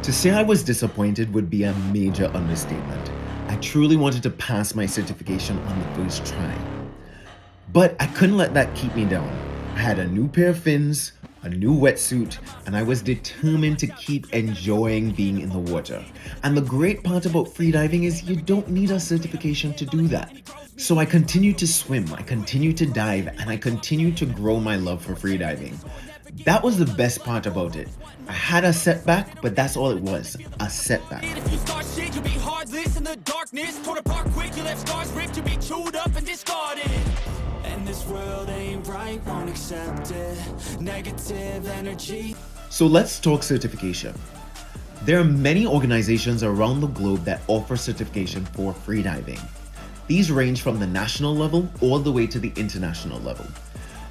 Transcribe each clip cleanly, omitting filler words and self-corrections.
To say I was disappointed would be a major understatement. I truly wanted to pass my certification on the first try. But I couldn't let that keep me down. I had a new pair of fins, a new wetsuit, and I was determined to keep enjoying being in the water. And the great part about freediving is you don't need a certification to do that. So I continued to swim, I continued to dive, and I continued to grow my love for freediving. That was the best part about it. I had a setback, but that's all it was, a setback. If you start shit, you'll be heartless in the darkness. Torn apart quick, you left scars ripped, you'll be chewed up and discarded. And this world ain't right, won't accept it. Negative energy. So let's talk certification. There are many organizations around the globe that offer certification for freediving. These range from the national level all the way to the international level.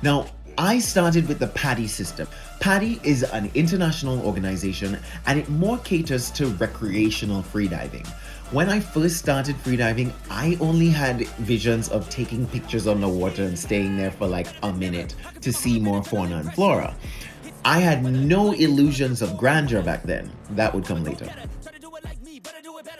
Now, I started with the PADI system. PADI is an international organization and it more caters to recreational freediving. When I first started freediving, I only had visions of taking pictures on the water and staying there for like a minute to see more fauna and flora. I had no illusions of grandeur back then. That would come later.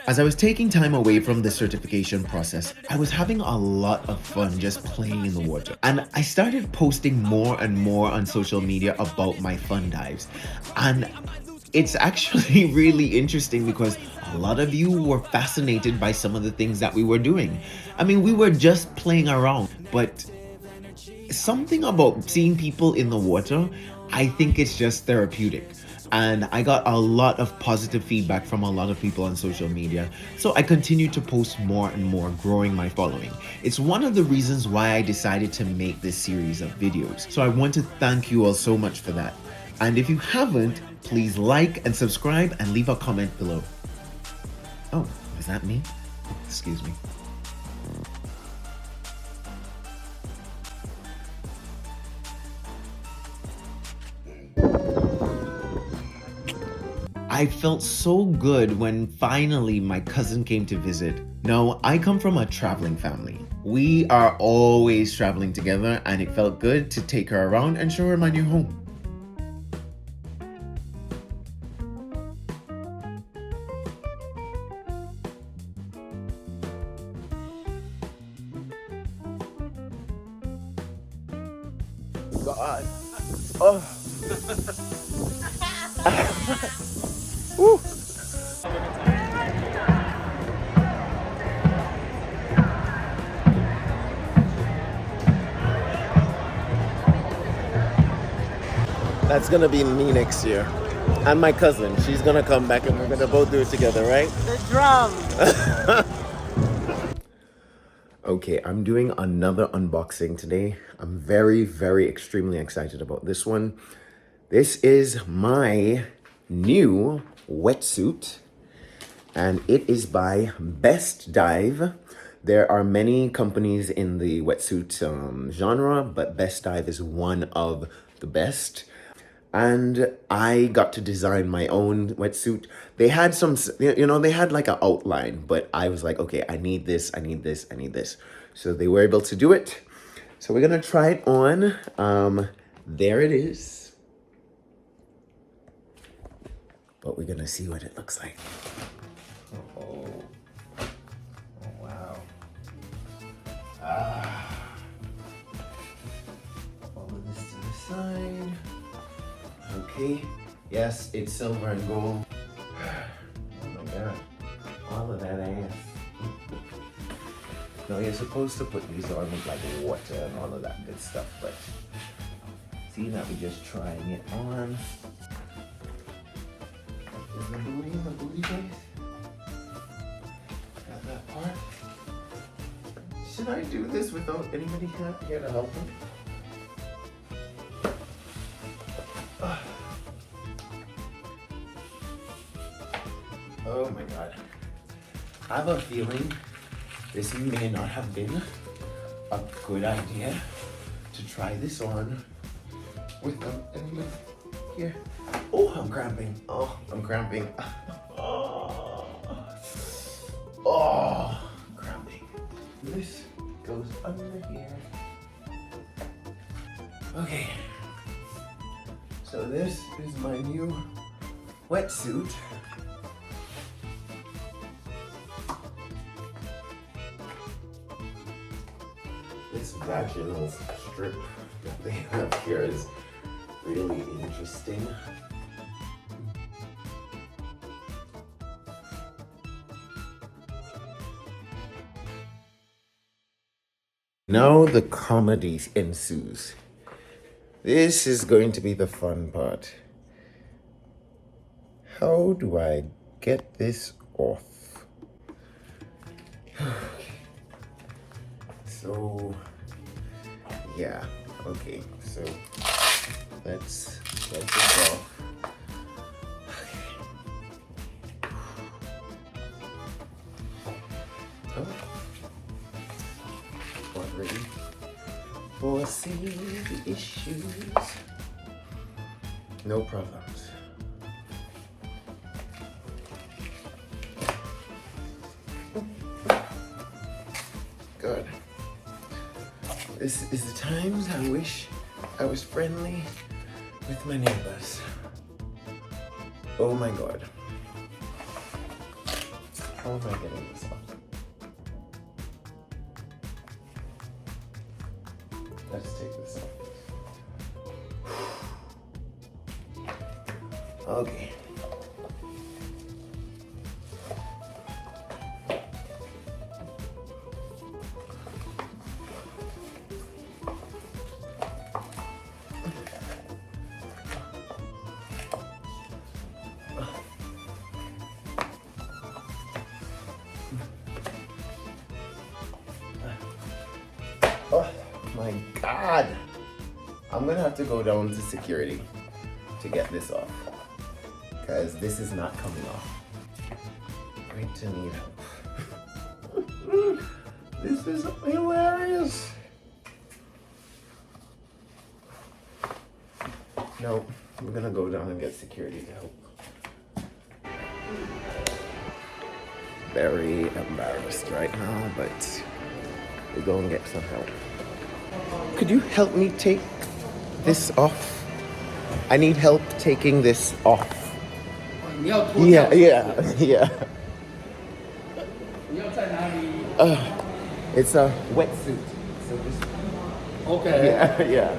As I was taking time away from the certification process, I was having a lot of fun just playing in the water. And I started posting more and more on social media about my fun dives. And it's actually really interesting because a lot of you were fascinated by some of the things that we were doing. I mean, we were just playing around, but something about seeing people in the water, I think it's just therapeutic. And I got a lot of positive feedback from a lot of people on social media. So I continued to post more and more, growing my following. It's one of the reasons why I decided to make this series of videos. So I want to thank you all so much for that. And if you haven't, please like and subscribe and leave a comment below. Oh, is that me? Excuse me. I felt so good when finally my cousin came to visit. Now, I come from a traveling family. We are always traveling together and it felt good to take her around and show her my new home. God. Oh. Woo. That's gonna be me next year. And my cousin, she's gonna come back and we're gonna both do it together, right? The drum. Okay, I'm doing another unboxing today. I'm very extremely excited about this one. This is my new wetsuit and it is by Best Dive. There are many companies in the wetsuit genre, but Best Dive is one of the best. And I got to design my own wetsuit. They had some, they had like an outline, but I was like, okay, I need this, I need this, I need this. So they were able to do it. So we're gonna try it on. There it is. But we're gonna see what it looks like. Oh wow. All of this to the side. Okay, yes, it's silver and gold. Oh my god, all of that ass. No, you're supposed to put these on with like water and all of that good stuff, but see, now we're just trying it on. Is the booty face? Got that part. Should I do this without anybody here to help me? Oh my god. I have a feeling this may not have been a good idea to try this on without anyone here. Oh, I'm cramping. Oh, I'm cramping. Oh, I'm cramping. This goes under here. Okay. So this is my new wetsuit. vaginal strip that they have here is really interesting. Now the comedy ensues. This is going to be the fun part. How do I get this off? So, yeah, okay, so let's get this off. Oh, already foresee the issues. No problems. Good. This is the times I wish I was friendly with my neighbors. Oh my God. How am I getting this off? Let's take this off. Okay. Oh my God. I'm gonna have to go down to security to get this off, because this is not coming off. Going to need help. This is hilarious. No, I'm gonna go down and get security to help. Very embarrassed right now, but we're gonna get some help. Could you help me take this off? I need help taking this off. Yeah. It's a wetsuit. So just. Okay. Yeah.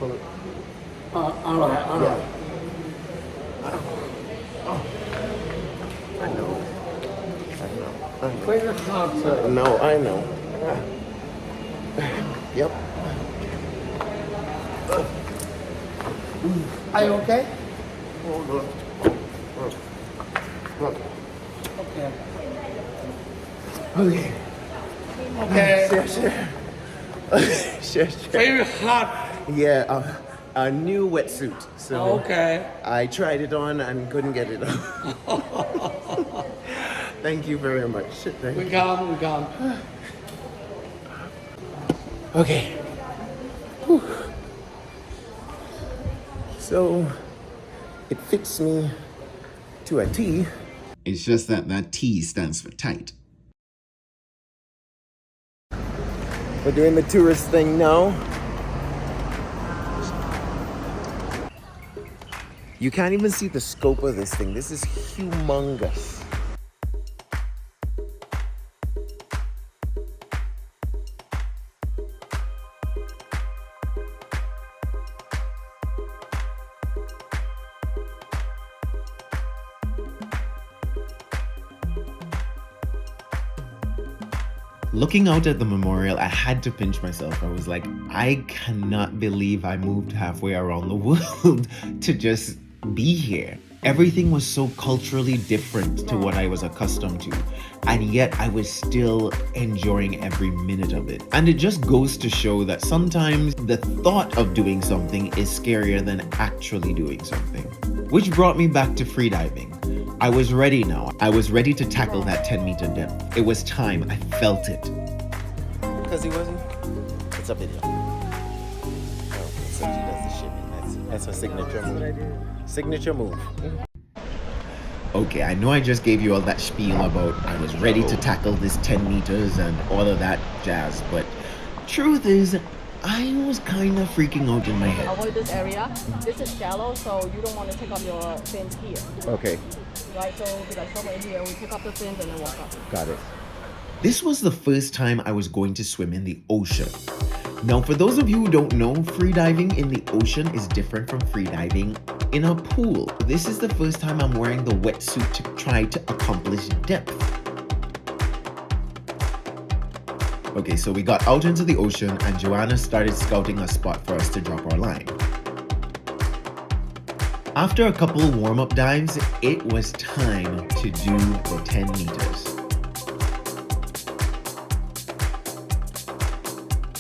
Pull it. All right. I know. Very hard, sir. No, I know. Yep. Are you okay? Hold on. Okay. Okay. Okay. Sure. Very hot. Yeah, a new wetsuit. So Okay. I tried it on and couldn't get it on. Thank you very much. We come. Okay. Whew. So it fits me to a T. It's just that T stands for tight. We're doing the tourist thing now. You can't even see the scope of this thing. This is humongous. Looking out at the memorial, I had to pinch myself. I was like, I cannot believe I moved halfway around the world to just be here. Everything was so culturally different to what I was accustomed to, and yet I was still enjoying every minute of it. And it just goes to show that sometimes the thought of doing something is scarier than actually doing something. Which brought me back to freediving. I was ready now. I was ready to tackle that 10-meter depth. It was time. I felt it. Because he wasn't? It's a video. Oh, so she does the shipping. That's her signature move. Signature move. Okay, I know I just gave you all that spiel about I was ready to tackle this 10 meters and all of that jazz, but truth is, I was kind of freaking out in my head. Avoid this area. This is shallow, so you don't want to take up your fins here. Okay, Right, so we like somewhere here, we pick up the fins and then walk up. got it. This was the first time I was going to swim in the ocean. Now, for those of you who don't know, freediving in the ocean is different from freediving in a pool. This is the first time I'm wearing the wetsuit to try to accomplish depth. Okay, so we got out into the ocean and Joanna started scouting a spot for us to drop our line. After a couple warm-up dives, it was time to do the 10 meters.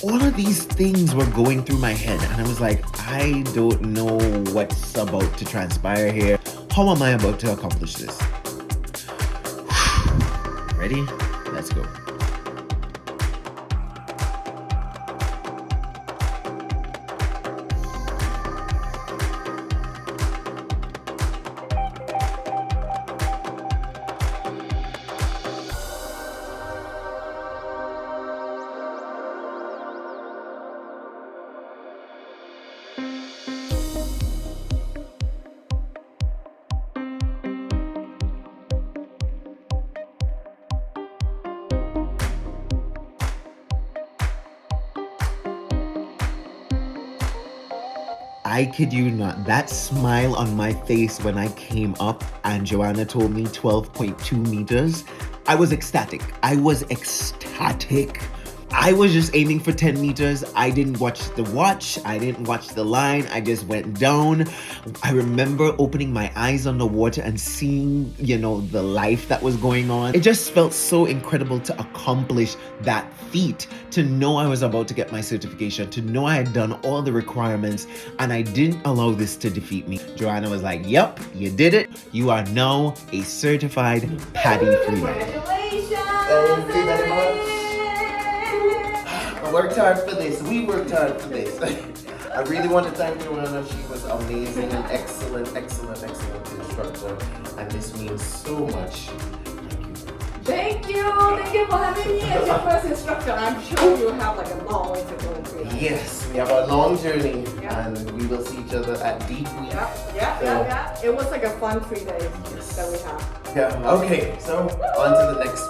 All of these things were going through my head and I was like, I don't know what's about to transpire here. How am I about to accomplish this? Ready? Let's go. I kid you not, that smile on my face when I came up and Joanna told me 12.2 meters, I was ecstatic. I was just aiming for 10 meters. I didn't watch the watch. I didn't watch the line. I just went down. I remember opening my eyes on the water and seeing, the life that was going on. It just felt so incredible to accomplish that feat, to know I was about to get my certification, to know I had done all the requirements, and I didn't allow this to defeat me. Joanna was like, yep, you did it. You are now a certified PADI freediver. Thank you very much. I worked hard for this. We worked hard for this. I really want to thank Joanna. She was amazing and excellent instructor. And this means so much. Thank you. Thank you for having me as your first instructor. I'm sure you have like a long way to go in freediving. Yes, we have a long journey and we will see each other at Deep Week. Yeah. It was like a fun 3 days that we have. Yeah, okay, so on to the next